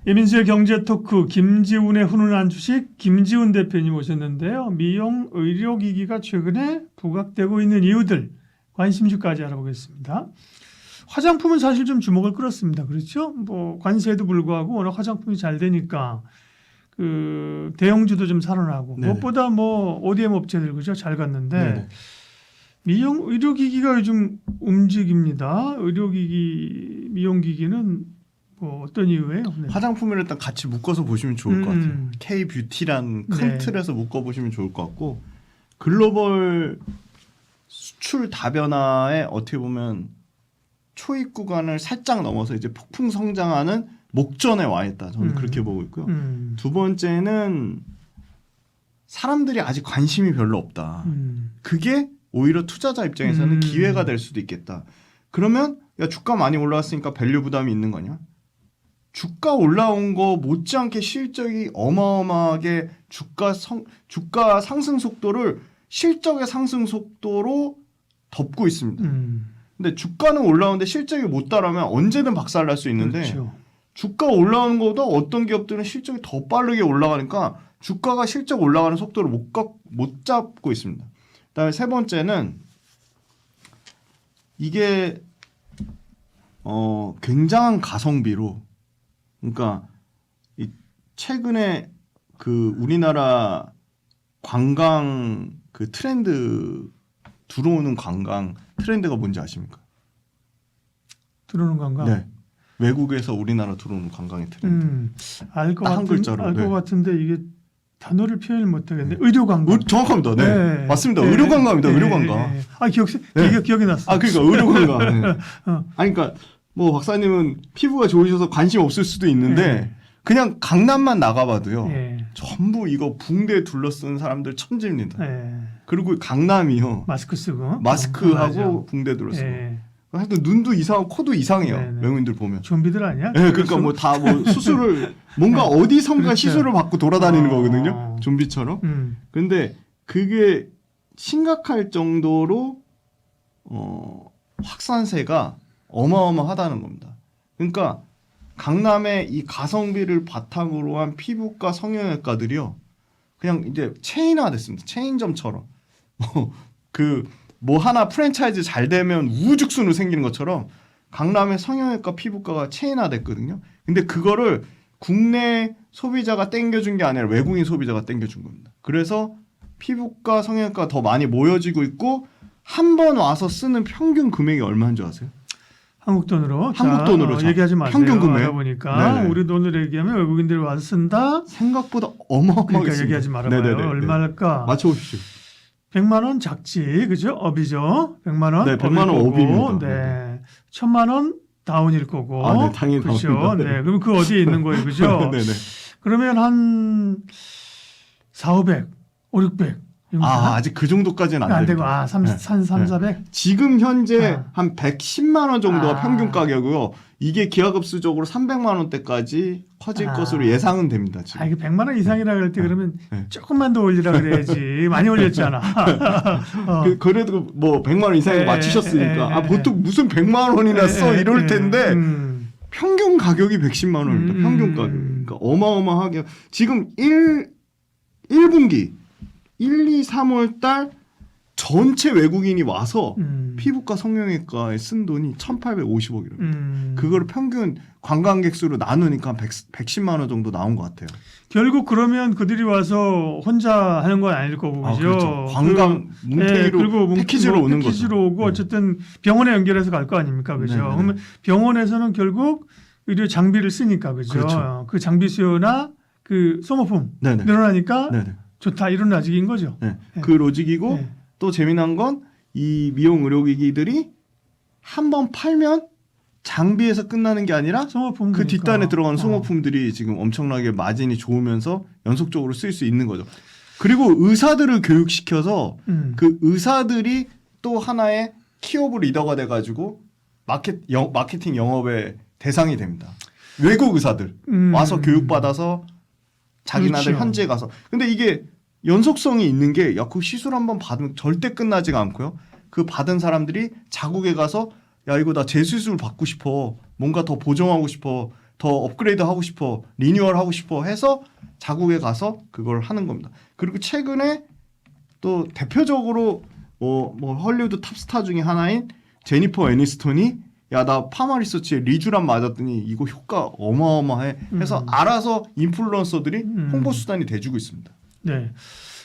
이민수의 경제토크 김지훈의 훈훈한 주식 김지훈 대표님 오셨는데요. 미용 의료기기가 최근에 부각되고 있는 이유들 관심주까지 알아보겠습니다. 화장품은 사실 좀 주목을 끌었습니다. 그렇죠? 뭐 관세에도 불구하고 워낙 화장품이 잘 되니까 그 대형주도 좀 살아나고 네네. 무엇보다 뭐 ODM 업체들 그죠? 잘 갔는데 네네. 미용 의료기기가 요즘 움직입니다. 의료기기 미용기기는 뭐 어떤 이유예요? 네. 화장품을 일단 같이 묶어서 보시면 좋을 것 같아요. K-뷰티란 큰 네. 틀에서 묶어보시면 좋을 것 같고 글로벌 수출 다변화에 어떻게 보면 초입 구간을 살짝 넘어서 이제 폭풍 성장하는 목전에 와 있다. 저는 그렇게 보고 있고요. 두 번째는 사람들이 아직 관심이 별로 없다. 그게 오히려 투자자 입장에서는 기회가 될 수도 있겠다. 그러면 야 주가 많이 올라왔으니까 밸류 부담이 있는 거냐? 주가 올라온 거 못지않게 실적이 어마어마하게 주가 상승 속도를 실적의 상승 속도로 덮고 있습니다. 근데 주가는 올라오는데 실적이 못 따라면 언제든 박살날 수 있는데 그렇죠. 주가 올라오는 것보다 어떤 기업들은 실적이 더 빠르게 올라가니까 주가가 실적 올라가는 속도를 못 잡고 있습니다. 그다음에 세 번째는 이게 굉장한 가성비로 그러니까 이 최근에 그 우리나라 관광 그 트렌드 들어오는 관광 트렌드가 뭔지 아십니까? 들어오는 건가? 네. 외국에서 우리나라 들어오는 관광의 트렌드. 알 것 한 글자로, 알 것 네. 같은데 이게 단어를 표현을 못 하겠네. 의료 관광. 정확합니다. 네. 네. 맞습니다. 네. 의료 관광입니다. 네. 의료 관광. 네. 아 기억이 났어. 아 그러니까 의료 관광. 네. 어. 아니 그러니까 뭐 박사님은 피부가 좋으셔서 관심 없을 수도 있는데 네. 그냥 강남만 나가봐도요. 네. 전부 이거 붕대 둘러쓴 사람들 천지입니다. 네. 그리고 강남이요. 마스크 쓰고 마스크하고 붕대 둘러쓰고. 네. 하여튼 눈도 이상하고 코도 이상해요. 네, 네. 외국인들 보면. 좀비들 아니야? 네, 그러니까 뭐 다 뭐 수술을 뭔가 네. 어디선가 그렇죠. 시술을 받고 돌아다니는 어. 거거든요. 좀비처럼. 근데 그게 심각할 정도로 확산세가 어마어마하다는 겁니다. 그러니까 강남의 이 가성비를 바탕으로 한 피부과 성형외과들이요. 그냥 이제 체인화 됐습니다. 체인점처럼. 뭐 하나 프랜차이즈 잘 되면 우후죽순으로 생기는 것처럼 강남의 성형외과 피부과가 체인화 됐거든요. 근데 그거를 국내 소비자가 땡겨준 게 아니라 외국인 소비자가 땡겨준 겁니다. 그래서 피부과 성형외과가 더 많이 모여지고 있고 한 번 와서 쓰는 평균 금액이 얼마인 줄 아세요? 한국 돈으로. 한국 돈으로 얘기하지 마세요. 평균 금액. 알아보니까 네네. 우리 돈으로 얘기하면 외국인들이 와서 쓴다. 생각보다 어마어마하게 그러니까 얘기하지 말아봐요. 네네네. 얼마일까? 맞춰보십시오. 100만 원 작지, 그죠? 업이죠. 100만 원. 네, 100만 원 업입니다. 네. 1000만 원 다운일 거고. 아, 네, 당연히 그렇죠. 다운입니다. 네. 그럼 그 어디에 있는 거예요, 그죠? 네네. 그러면 한 4, 500, 5, 600. 아직 그 정도까지는 안 되고, 됩니다. 3, 400? 지금 현재 한 110만 원 정도가 아. 평균 가격이고요. 이게 기하급수적으로 300만 원대까지 커질 것으로 예상은 됩니다. 지금. 이게 100만 원 이상이라 그럴 때 그러면 네. 조금만 더 올리라 그래야지. 많이 올렸잖아. 그래도 뭐 100만 원 이상에 맞추셨으니까 보통 무슨 100만 원이나 써 이럴 텐데 평균 가격이 110만 원입니다. 평균 가격. 그러니까 어마어마하게 지금 1분기 1, 2, 3월 달 전체 외국인이 와서 피부과 성형외과에 쓴 돈이 1,850억이랍니다. 그걸 평균 관광객 수로 나누니까 110만 원 정도 나온 것 같아요. 결국 그러면 그들이 와서 혼자 하는 건 아닐 거고, 그죠? 그렇죠. 관광 뭉태기로 그리고 패키지로 오는 거죠. 패키지로 오고 어쨌든 병원에 연결해서 갈 거 아닙니까, 그죠? 네네네. 그러면 병원에서는 결국 의료 장비를 쓰니까, 그죠? 그렇죠. 그 장비 수요나 그 소모품 네네. 늘어나니까 네네. 좋다 이런 라직인 거죠. 네. 네. 그 로직이고 네. 또 재미난 건 이 미용 의료기기들이 한 번 팔면 장비에서 끝나는 게 아니라 소모품 그 뒷단에 그러니까. 들어가는 소모품들이 지금 엄청나게 마진이 좋으면서 연속적으로 쓸 수 있는 거죠. 그리고 의사들을 교육시켜서 그 의사들이 또 하나의 키오브 리더가 돼가지고 마케팅 영업의 대상이 됩니다. 외국 의사들 와서 교육받아서 자기나들 그렇죠. 현지에 가서. 근데 이게 연속성이 있는 게 그 시술 한번 받으면 절대 끝나지가 않고요. 그 받은 사람들이 자국에 가서 야 이거 나 재수술 받고 싶어. 뭔가 더 보정하고 싶어. 더 업그레이드 하고 싶어, 리뉴얼 하고 싶어 해서 자국에 가서 그걸 하는 겁니다. 그리고 최근에 또 대표적으로 뭐 헐리우드 탑스타 중에 하나인 제니퍼 애니스톤이 야, 나 파마 리서치에 리쥬란 맞았더니 이거 효과 어마어마해 해서 알아서 인플루언서들이 홍보 수단이 돼주고 있습니다. 네.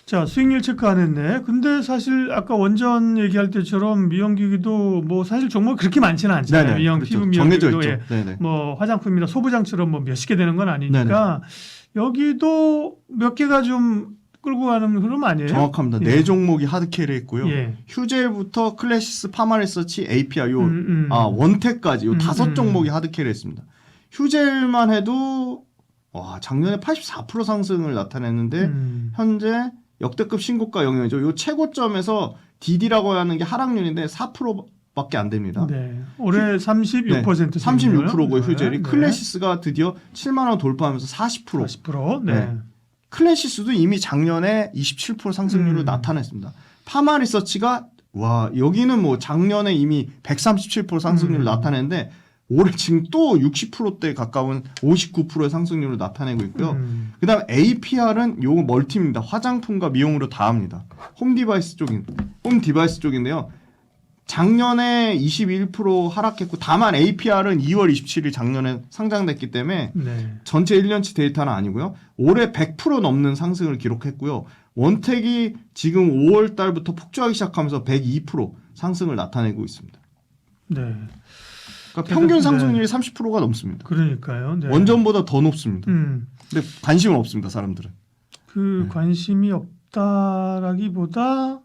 자, 수익률 체크 안 했네. 근데 사실 아까 원전 얘기할 때처럼 미용기기도 뭐 사실 종목이 그렇게 많지는 않잖아요. 네네, 미용, 그렇죠. 피부 정해져 미용기기도 있죠. 네네. 뭐 화장품이나 소부장처럼 뭐 몇십 개 되는 건 아니니까 여기도 몇 개가 좀 끌고 가는 흐름 아니에요? 정확합니다. 예. 네 종목이 하드캐리 했고요. 예. 휴젤부터 클래시스, 파마리서치, API, 원택까지 요 다섯 음. 종목이 하드캐리 했습니다. 휴젤만 해도 와, 작년에 84% 상승을 나타냈는데 현재 역대급 신고가 영역이죠. 요 최고점에서 DD라고 하는 게 하락률인데 4%밖에 안 됩니다. 네. 올해 36% 36%고요, 휴젤이. 네. 클래시스가 드디어 7만 원 돌파하면서 40%. 40%. 네. 네. 클래시스도 이미 작년에 27% 상승률을 나타냈습니다. 파마 리서치가 와, 여기는 뭐 작년에 이미 137% 상승률을 나타냈는데 올해 지금 또 60%대 가까운 59%의 상승률을 나타내고 있고요. 그다음 APR은 요 멀티입니다. 화장품과 미용으로 다 합니다. 홈 디바이스 쪽인데요. 작년에 21% 하락했고 다만 APR은 2월 27일 작년에 상장됐기 때문에 네. 전체 1년치 데이터는 아니고요. 올해 100% 넘는 상승을 기록했고요. 원택이 지금 5월 달부터 폭주하기 시작하면서 102% 상승을 나타내고 있습니다. 네. 그러니까 평균 상승률이 30%가 넘습니다. 그러니까요. 네. 원전보다 더 높습니다. 근데 관심은 없습니다, 사람들은. 관심이 없다라기보다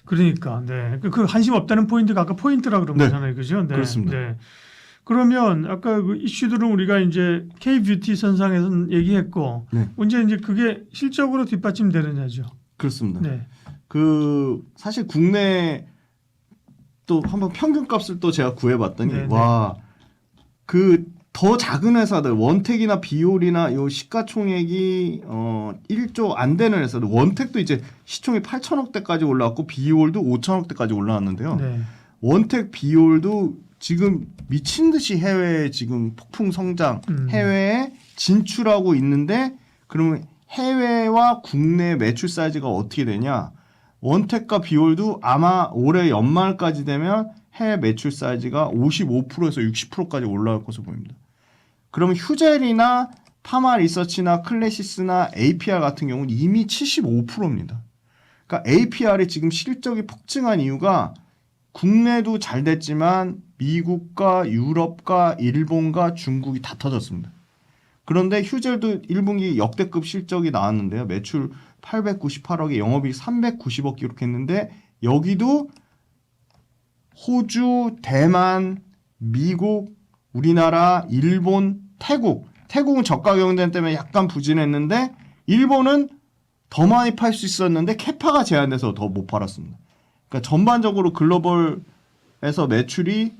그러니까 그 관심 없다는 포인트가 아까 포인트라 그런 거잖아요, 그죠? 네. 그렇습니다. 네. 그러면 아까 그 이슈들은 우리가 이제 K-뷰티 선상에서 얘기했고 문제 이제 그게 실적으로 뒷받침되느냐죠. 그렇습니다. 네. 사실 국내 또 한번 평균값을 또 제가 구해봤더니 와, 더 작은 회사들 원택이나 비올이나 요 시가총액이 1조 안 되는 회사들 원택도 이제 시총이 8천억대까지 올라왔고 비올도 5천억대까지 올라왔는데요. 네. 원택 비올도 지금 미친 듯이 해외에 지금 폭풍 성장, 해외에 진출하고 있는데 그러면 해외와 국내 매출 사이즈가 어떻게 되냐? 원택과 비올도 아마 올해 연말까지 되면 해외 매출 사이즈가 55%에서 60%까지 올라갈 것으로 보입니다. 그러면 휴젤이나 파마 리서치나 클래시스나 APR 같은 경우는 이미 75%입니다. 그러니까 APR이 지금 실적이 폭증한 이유가 국내도 잘 됐지만 미국과 유럽과 일본과 중국이 다 터졌습니다. 그런데 휴젤도 1분기 역대급 실적이 나왔는데요. 매출 898억에 영업이익 390억 기록했는데 여기도 호주, 대만, 미국, 우리나라, 일본, 태국은 저가 경쟁 때문에 약간 부진했는데 일본은 더 많이 팔 수 있었는데 캐파가 제한돼서 더 못 팔았습니다. 그러니까 전반적으로 글로벌에서 매출이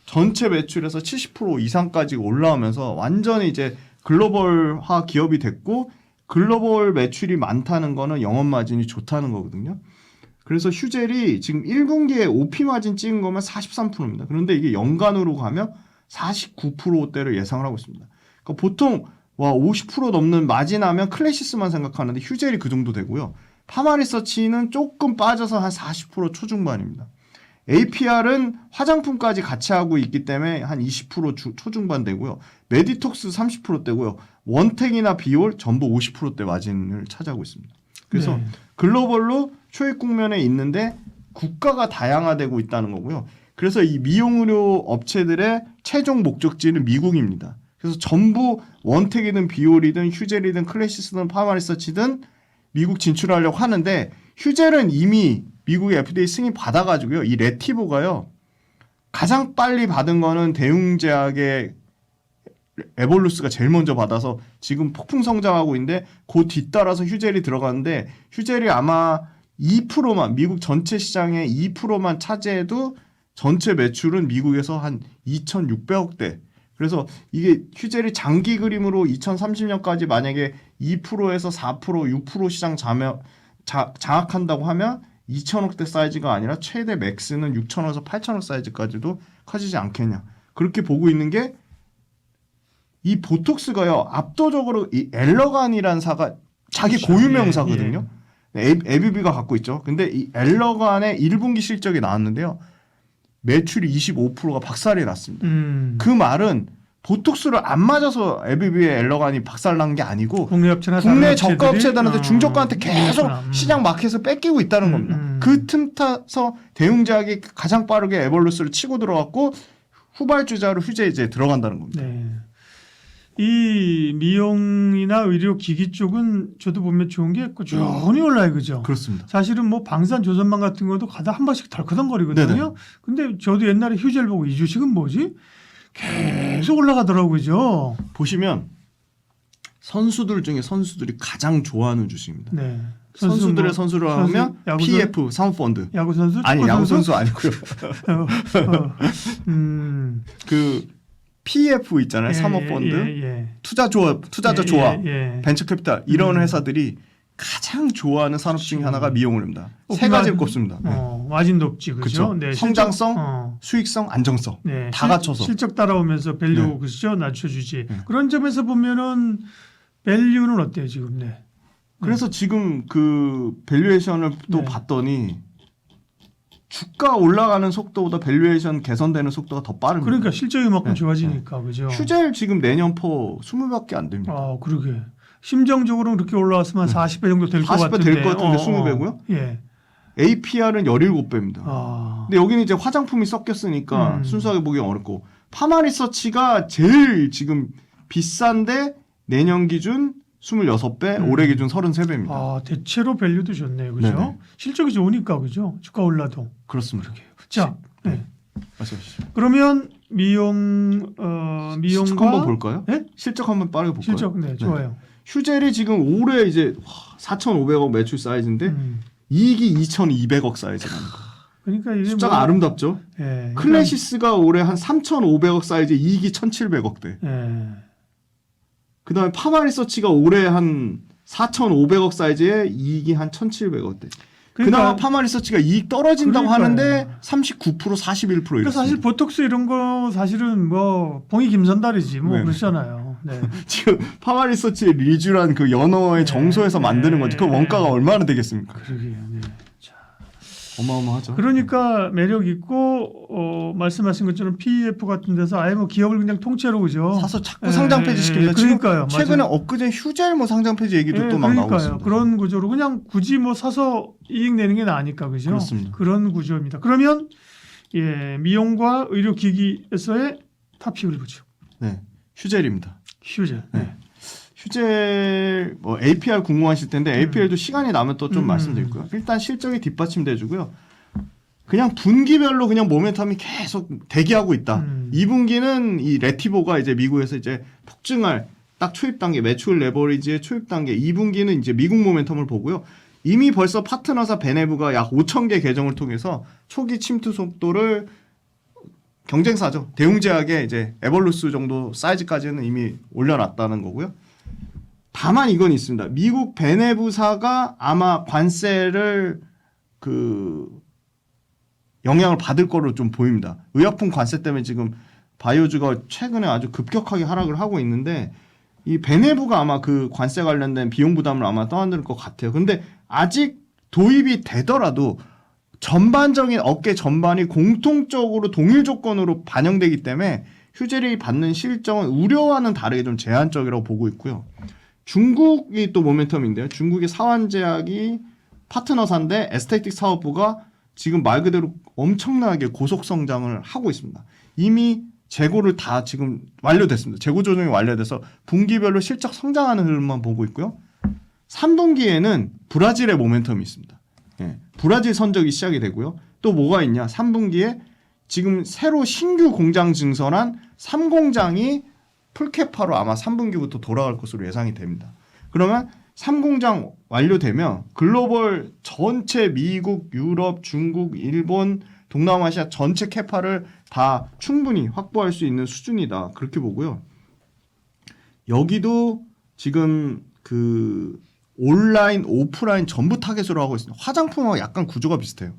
전체 매출에서 70% 이상까지 올라오면서 완전히 이제 글로벌화 기업이 됐고 글로벌 매출이 많다는 거는 영업 마진이 좋다는 거거든요. 그래서 휴젤이 지금 1분기에 OP 마진 찍은 거면 43%입니다. 그런데 이게 연간으로 가면 49%대를 예상을 하고 있습니다. 그러니까 보통 50% 넘는 마진하면 클래시스만 생각하는데 휴젤이 그 정도 되고요. 파마리서치는 조금 빠져서 한 40% 초중반입니다. APR은 화장품까지 같이 하고 있기 때문에 한 20% 초중반 되고요. 메디톡스 30%대고요. 원택이나 비올 전부 50%대 마진을 차지하고 있습니다. 그래서 글로벌로 초입 국면에 있는데 국가가 다양화되고 있다는 거고요. 그래서 이 미용의료 업체들의 최종 목적지는 미국입니다. 그래서 전부 원택이든 비올이든 휴젤이든 클래시스든 파마리서치든 미국 진출하려고 하는데 휴젤은 이미 미국의 FDA 승인 받아가지고요. 이 레티보가요. 가장 빨리 받은 거는 대웅제약의 에볼루스가 제일 먼저 받아서 지금 폭풍 성장하고 있는데 그 뒤따라서 휴젤이 들어가는데 휴젤이 아마 2%만 미국 전체 시장의 2%만 차지해도 전체 매출은 미국에서 한 2,600억대. 그래서 이게 휴젤이 장기 그림으로 2030년까지 만약에 2%에서 4%, 6% 시장 장악한다고 하면 2천억대 사이즈가 아니라 최대 맥스는 6천억에서 8천억 사이즈까지도 커지지 않겠냐. 그렇게 보고 있는 게 이 보톡스가요 압도적으로 이 엘러간이라는 사가 자기 고유 명사거든요. ABB가 갖고 있죠. 근데 이 엘러간의 1분기 실적이 나왔는데요. 매출이 25%가 박살이 났습니다. 그 말은 보톡스를 안 맞아서 ABB의 엘러간이 박살난 게 아니고 국내 저가 업체들한테 중저가한테 계속 시장 마켓에서 뺏기고 있다는 겁니다. 그 틈 타서 대웅제약이 가장 빠르게 에벌루스를 치고 들어갔고 후발주자로 휴재 이제 들어간다는 겁니다. 네. 이 미용이나 의료 기기 쪽은 저도 보면 좋은 게 꾸준히 올라요, 그죠? 그렇습니다. 사실은 뭐 방산 조선만 같은 것도 가다 한 번씩 덜커덩거리거든요. 네네. 근데 저도 옛날에 휴재를 보고 이 주식은 뭐지? 계속 올라가더라고요, 그죠? 보시면 선수들 중에 선수들이 가장 좋아하는 주식입니다. 네. 선수들의 뭐, 선수로 하면 야구 PF 사모펀드. 야구 선수? 아니 야구 선수 아니고요. 그 PF 있잖아요. 사모펀드. 투자자 조합, 벤처캐피탈 이런 회사들이 가장 좋아하는 산업 중에 하나가 미용입니다. 세 가지를 꼽습니다. 마진 높지, 그죠? 네, 성장성, 수익성, 안정성 다 갖춰서 실적 따라오면서 밸류 그죠? 낮춰주지. 그런 점에서 보면은 밸류는 어때요 지금? 네. 그래서 지금 그 밸류에이션을 또 봤더니 주가 올라가는 속도보다 밸류에이션 개선되는 속도가 더 빠릅니다. 그러니까 실적이 만큼 좋아지니까 그죠? 휴젤 지금 내년 포 20배밖에 안 됩니다. 아, 그러게. 심정적으로는 그렇게 올라왔으면 40배 정도 될 것 40배 같은데. 될 것 같은데 20배고요. 예. APR은 17배입니다. 아. 근데 여기는 이제 화장품이 섞였으니까 순수하게 보기 어렵고 파마리서치가 제일 지금 비싼데 내년 기준 26배, 올해 기준 33배입니다. 아, 대체로 밸류도 좋네요. 그죠? 네네. 실적이 좋으니까 그죠? 주가 올라도. 그렇습니다. 자, 네. 말씀하시죠. 그러면 미용과 실적 한번 볼까요? 네? 실적 한번 빠르게 볼까요? 실적 네, 좋아요. 휴젤이 지금 올해 이제 4,500억 매출 사이즈인데 이익이 2,200억 사이즈라는 거. 그러니까 이게 숫자가 아름답죠. 예, 클래시스가 올해 한 3,500억 사이즈 이익이 1,700억대. 예. 그다음에 파마리서치가 올해 한 4,500억 사이즈에 이익이 한 1,700억대. 그나마 파마리서치가 이익 떨어진다고 하는데 39% 41% 이렇습니다. 그러니까 사실 보톡스 이런 거 사실은 뭐 봉이 김선달이지 뭐 그렇잖아요. 네. 지금 파마리서치의 리쥬란 그 연어의 정소에서 만드는 거지. 그 원가가 얼마나 되겠습니까? 그러게요. 네. 자. 어마어마하죠. 그러니까 매력 있고 말씀하신 것처럼 PEF 같은 데서 아예 뭐 기업을 그냥 통째로 그죠. 사서 자꾸 상장 폐지 시킵니다. 그러니까요. 최근에 맞아요. 엊그제 휴젤 뭐 상장 폐지 얘기도 또 막 나오고 있습니다. 그런 구조로 그냥 굳이 뭐 사서 이익 내는 게 나으니까 그죠. 그렇습니다. 그런 구조입니다. 그러면 미용과 의료기기에서의 탑픽을 보죠. 네, 휴젤입니다. 휴젤. 네. 휴젤 뭐 APR 궁금하실 텐데 APR도 시간이 나면 또 좀 말씀드릴게요. 일단 실적이 뒷받침돼주고요. 그냥 분기별로 그냥 모멘텀이 계속 대기하고 있다. 2분기는 이 레티보가 이제 미국에서 이제 폭증할 딱 초입 단계 매출 레버리지의 초입 단계. 2분기는 이제 미국 모멘텀을 보고요. 이미 벌써 파트너사 베네브가 약 5,000개 계정을 통해서 초기 침투 속도를 경쟁사죠. 대웅제약의 이제 에벌루스 정도 사이즈까지는 이미 올려놨다는 거고요. 다만 이건 있습니다. 미국 베네브사가 아마 관세를 영향을 받을 거로 좀 보입니다. 의약품 관세 때문에 지금 바이오주가 최근에 아주 급격하게 하락을 하고 있는데 이 베네브가 아마 그 관세 관련된 비용 부담을 아마 떠안을 것 같아요. 근데 아직 도입이 되더라도 전반적인 업계 전반이 공통적으로 동일 조건으로 반영되기 때문에 휴젤이 받는 실적은 우려와는 다르게 좀 제한적이라고 보고 있고요. 중국이 또 모멘텀인데요. 중국의 사완제약이 파트너사인데 에스테틱 사업부가 지금 말 그대로 엄청나게 고속 성장을 하고 있습니다. 이미 재고를 다 지금 완료됐습니다. 재고 조정이 완료돼서 분기별로 실적 성장하는 흐름만 보고 있고요. 3분기에는 브라질의 모멘텀이 있습니다. 브라질 선적이 시작이 되고요. 또 뭐가 있냐? 3분기에 지금 새로 신규 공장 증설한 3공장이 풀캐파로 아마 3분기부터 돌아갈 것으로 예상이 됩니다. 그러면 3공장 완료되면 글로벌 전체 미국, 유럽, 중국, 일본, 동남아시아 전체 캐파를 다 충분히 확보할 수 있는 수준이다. 그렇게 보고요. 여기도 지금 그 온라인, 오프라인 전부 타겟으로 하고 있습니다. 화장품하고 약간 구조가 비슷해요.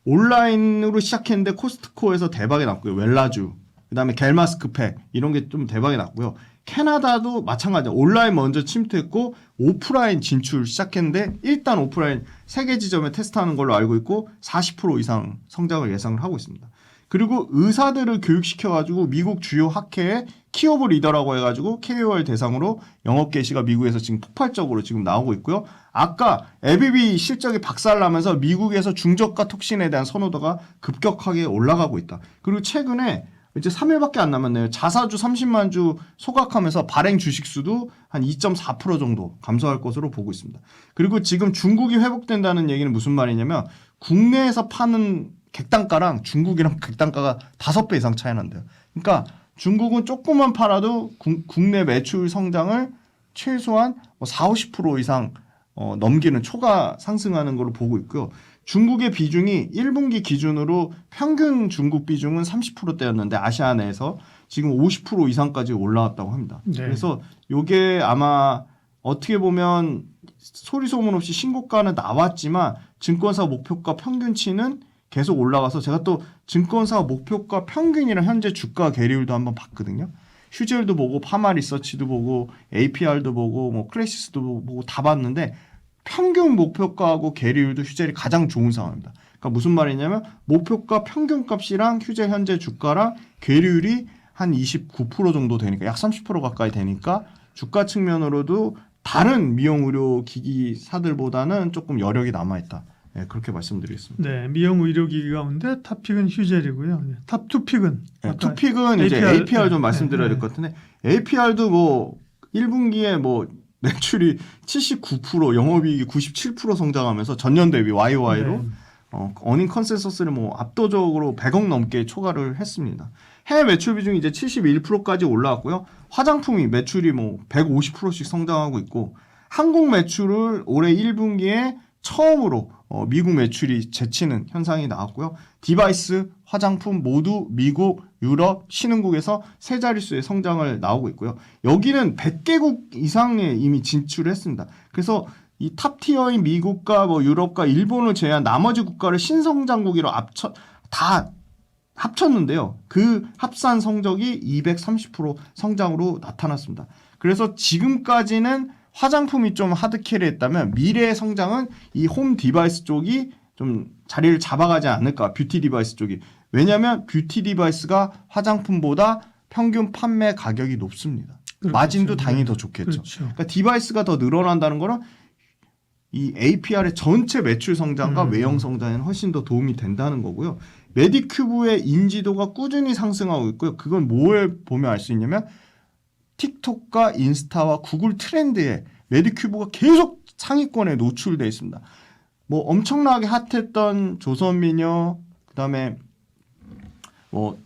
온라인으로 시작했는데 코스트코에서 대박이 났고요. 웰라주, 그다음에 겔마스크팩 이런 게 좀 대박이 났고요. 캐나다도 마찬가지야. 온라인 먼저 침투했고 오프라인 진출 시작했는데 일단 오프라인 3개 지점에 테스트하는 걸로 알고 있고 40% 이상 성장을 예상을 하고 있습니다. 그리고 의사들을 교육시켜가지고 미국 주요 학회에 키오브 리더라고 해가지고 KOL 대상으로 영업 개시가 미국에서 지금 폭발적으로 지금 나오고 있고요. 아까 에비비 실적이 박살나면서 미국에서 중저가 톡신에 대한 선호도가 급격하게 올라가고 있다. 그리고 최근에 이제 3일밖에 안 남았네요. 자사주 30만 주 소각하면서 발행 주식수도 한 2.4% 정도 감소할 것으로 보고 있습니다. 그리고 지금 중국이 회복된다는 얘기는 무슨 말이냐면 국내에서 파는 객단가랑 중국이랑 객단가가 5배 이상 차이 난대요. 그러니까 중국은 조금만 팔아도 국내 매출 성장을 최소한 4~50% 이상 넘기는 초과 상승하는 걸로 보고 있고요. 중국의 비중이 1분기 기준으로 평균 중국 비중은 30%대였는데 아시아 내에서 지금 50% 이상까지 올라왔다고 합니다. 네. 그래서 이게 아마 어떻게 보면 소리 소문 없이 신고가는 나왔지만 증권사 목표가 평균치는 계속 올라가서 제가 또 증권사 목표가 평균이랑 현재 주가 계리율도 한번 봤거든요. 휴젤도 보고 파마리서치도 보고 APR도 보고 뭐 클래시스도 보고 다 봤는데 평균 목표가하고 계리율도 휴젤이 가장 좋은 상황입니다. 그러니까 무슨 말이냐면 목표가 평균값이랑 휴젤 현재 주가랑 계리율이 한 29% 정도 되니까 약 30% 가까이 되니까 주가 측면으로도 다른 미용 의료 기기사들보다는 조금 여력이 남아있다. 네, 그렇게 말씀드리겠습니다. 네, 미용 의료기기 가운데 탑픽은 휴젤이고요. 네, 탑 투픽은 네, 투픽은 이제 APR 좀 말씀드려야 될 것 같은데 APR도 뭐 1분기에 뭐 매출이 79%, 영업이익이 97% 성장하면서 전년 대비 YOY로 어닝 컨센서스를 뭐 압도적으로 100억 넘게 초과를 했습니다. 해외 매출 비중이 이제 71%까지 올라왔고요. 화장품이 매출이 뭐 150%씩 성장하고 있고 한국 매출을 올해 1분기에 처음으로 미국 매출이 제치는 현상이 나왔고요. 디바이스, 화장품 모두 미국, 유럽, 신흥국에서 세 자릿수의 성장을 나오고 있고요. 여기는 100개국 이상에 이미 진출했습니다. 그래서 이 탑티어인 미국과 뭐 유럽과 일본을 제외한 나머지 국가를 신성장국으로 다 합쳤는데요. 그 합산 성적이 230% 성장으로 나타났습니다. 그래서 지금까지는 화장품이 좀 하드캐리했다면 미래의 성장은 이 홈 디바이스 쪽이 좀 자리를 잡아가지 않을까. 뷰티 디바이스 쪽이. 왜냐하면 뷰티 디바이스가 화장품보다 평균 판매 가격이 높습니다. 그렇겠죠. 마진도 당연히 네. 더 좋겠죠. 그렇죠. 그러니까 디바이스가 더 늘어난다는 거는 이 APR의 전체 매출 성장과 외형 성장에는 훨씬 더 도움이 된다는 거고요. 메디큐브의 인지도가 꾸준히 상승하고 있고요. 그건 뭘 보면 알 수 있냐면 틱톡과 인스타와 구글 트렌드에 메디큐브가 계속 상위권에 노출되어 있습니다. 뭐 엄청나게 핫했던 조선미녀, 그다음에 뭐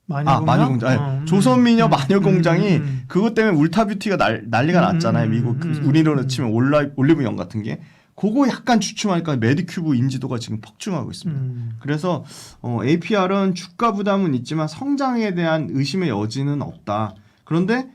마녀공장, 조선미녀 마녀공장이 그것 때문에 울타뷰티가 난리가 났잖아요. 미국 우리로 치면 올리브영 같은 게. 그거 약간 주춤하니까 메디큐브 인지도가 지금 폭증하고 있습니다. 그래서 APR은 주가 부담은 있지만 성장에 대한 의심의 여지는 없다. 그런데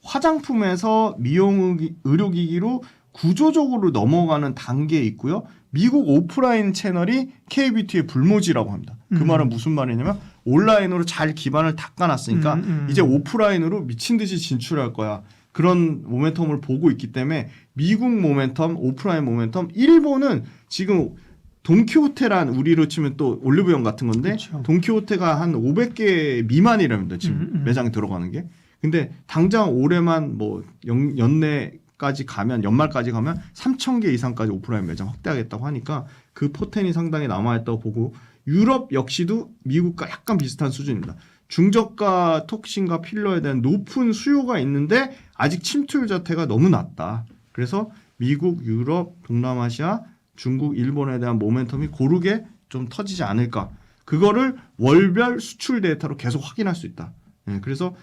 화장품에서 미용 의료기기로 구조적으로 넘어가는 단계에 있고요. 미국 오프라인 채널이 K뷰티의 불모지라고 합니다. 그 말은 무슨 말이냐면 온라인으로 잘 기반을 닦아놨으니까 이제 오프라인으로 미친 듯이 진출할 거야. 그런 모멘텀을 보고 있기 때문에 미국 모멘텀, 오프라인 모멘텀, 일본은 지금 돈키호테란 우리로 치면 또 올리브영 같은 건데 그렇죠. 돈키호테가 한 500개 미만이랍니다. 지금 매장에 들어가는 게. 근데 당장 올해만 뭐 연내까지 가면 연말까지 가면 3,000개 이상까지 오프라인 매장 확대하겠다고 하니까 그 포텐이 상당히 남아있다고 보고 유럽 역시도 미국과 약간 비슷한 수준입니다. 중저가 톡신과 필러에 대한 높은 수요가 있는데 아직 침투율 자체가 너무 낮다. 그래서 미국, 유럽, 동남아시아, 중국, 일본에 대한 모멘텀이 고르게 좀 터지지 않을까. 그거를 월별 수출 데이터로 계속 확인할 수 있다. 네, 그래서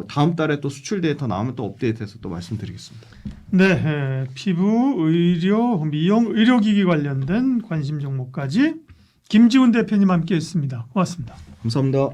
다음 달에 또 수출 데이터 나오면 또 업데이트해서 또 말씀드리겠습니다. 네, 피부, 의료, 미용, 의료기기 관련된 관심 종목까지 김지훈 대표님 함께했습니다. 고맙습니다. 감사합니다.